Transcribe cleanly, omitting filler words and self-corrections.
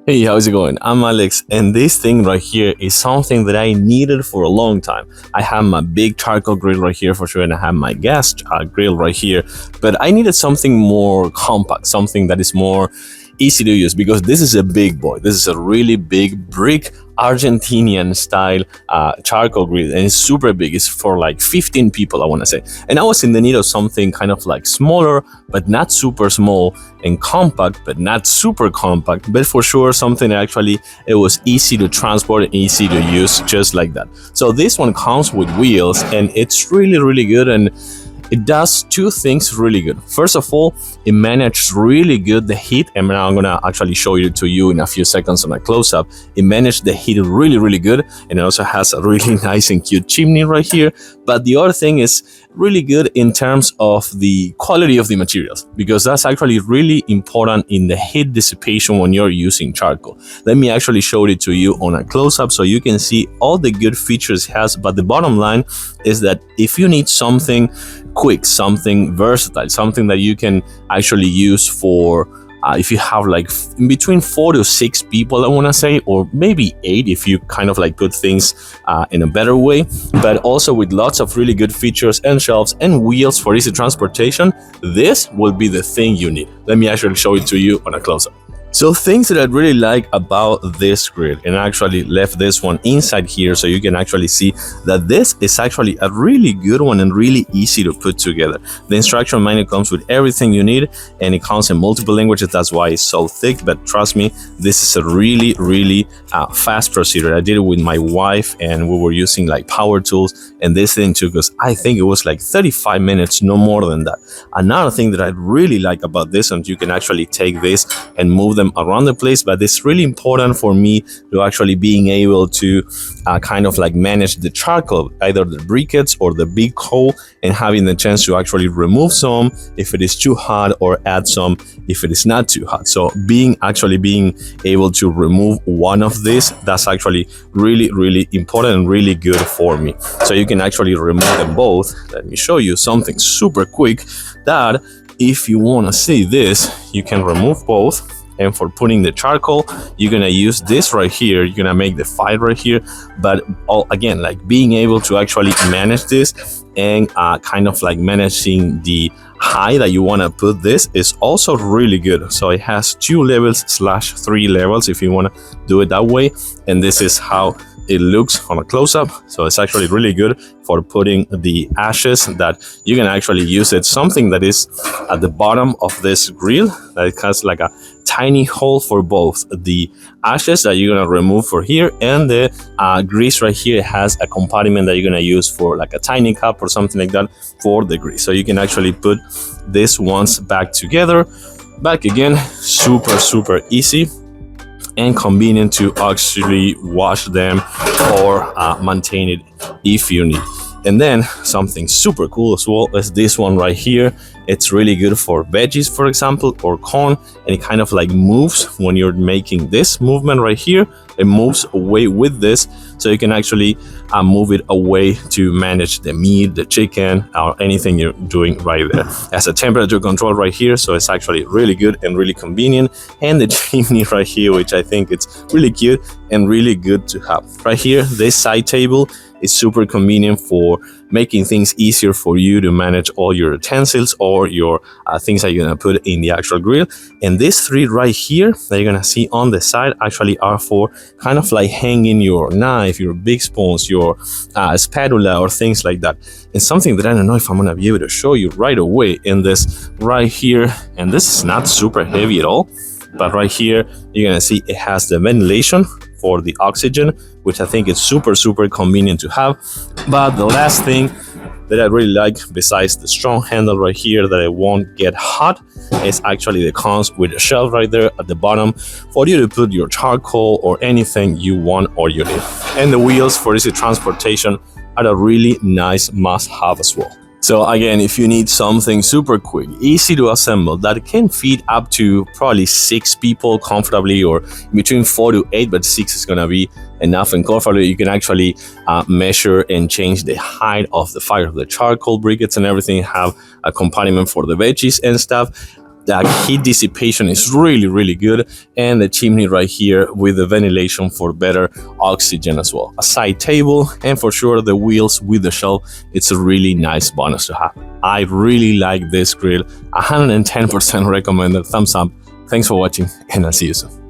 Hey, how's it going? I'm Alex, and this thing right here is something that I needed for a long time. I have my big charcoal grill right here for sure, and I have my gas grill right here, but I needed something more compact, something that is more easy to use because this is a big boy. This is a really big brick Argentinian style charcoal grill, and it's super big. It's for like 15 people, I want to say. And I was in the need of something kind of like smaller, but not super small, and compact, but not super compact, but for sure something that actually it was easy to transport and easy to use, just like that. So this one comes with wheels, and it's really good, and it does two things really good. First of all, it manages really good the heat, and now I'm gonna actually show it to you in a few seconds on a close-up. It managed the heat really good, and it also has a really nice and cute chimney right here. But the other thing is really good in terms of the quality of the materials, because that's actually really important in the heat dissipation when you're using charcoal. Let me actually show it to you on a close-up so you can see all the good features it has. But the bottom line is that if you need something quick, something versatile, something that you can actually use for if you have like in between 4 to 6 people, I want to say, or maybe 8 if you kind of like put things in a better way, but also with lots of really good features and shelves and wheels for easy transportation, this will be the thing you need. Let me actually show it to you on a close-up. So things that I really like about this grill, and I actually left this one inside here so you can actually see that this is actually a really good one and really easy to put together. The instruction manual comes with everything you need, and it comes in multiple languages. That's why it's so thick, but trust me, this is a really fast procedure. I did it with my wife, and we were using like power tools, and this thing took us, I think it was like 35 minutes, no more than that. Another thing that I really like about this one, you can actually take this and move them around the place, but it's really important for me to actually being able to kind of like manage the charcoal, either the briquettes or the big coal, and having the chance to actually remove some if it is too hot or add some if it is not too hot. So being able to remove one of these, that's actually really important and really good for me. So you can actually remove them both. Let me show you something super quick that if you want to see this, you can remove both. And for putting the charcoal, you're gonna use this right here. You're gonna make the fire right here. But again, like being able to actually manage this and kind of like managing the height that you want to put this is also really good. So it has 2 levels / 3 levels if you want to do it that way. And this is how it looks on a close-up. So it's actually really good for putting the ashes that you can actually use it. Something that is at the bottom of this grill that has like a tiny hole for both the ashes that you're gonna remove for here and the grease right here. It has a compartment that you're gonna use for like a tiny cup or something like that for the grease. So you can actually put this once back together, back again, super easy and convenient to actually wash them or maintain it if you need. And then something super cool as well is this one right here. It's really good for veggies, for example, or corn, and it kind of like moves when you're making this movement right here. It moves away with this, so you can actually move it away to manage the meat, the chicken, or anything you're doing right there. It has a temperature control right here, so it's actually really good and really convenient. And the chimney right here, which I think it's really cute and really good to have. Right here, this side table is super convenient for making things easier for you to manage all your utensils or your things that you're gonna put in the actual grill. And these 3 right here that you're gonna see on the side actually are for kind of like hanging your knife, your big spoons, your spatula, or things like that. And something that I don't know if I'm gonna be able to show you right away in this right here, and this is not super heavy at all, but right here you're gonna see it has the ventilation for the oxygen, which I think is super convenient to have. But the last thing that I really like, besides the strong handle right here that it won't get hot, is actually the comes with a shelf right there at the bottom for you to put your charcoal or anything you want or you need. And the wheels for easy transportation are a really nice must-have as well. So again, if you need something super quick, easy to assemble, that can feed up to probably 6 people comfortably, or between 4 to 8, but 6 is gonna be enough and comfortable. You can actually measure and change the height of the fire of the charcoal briquettes and everything, have a compartment for the veggies and stuff. The heat dissipation is really good, and the chimney right here with the ventilation for better oxygen as well. A side table, and for sure the wheels with the shelf. It's a really nice bonus to have. I really like this grill. 110% recommended. Thumbs up. Thanks for watching, and I'll see you soon.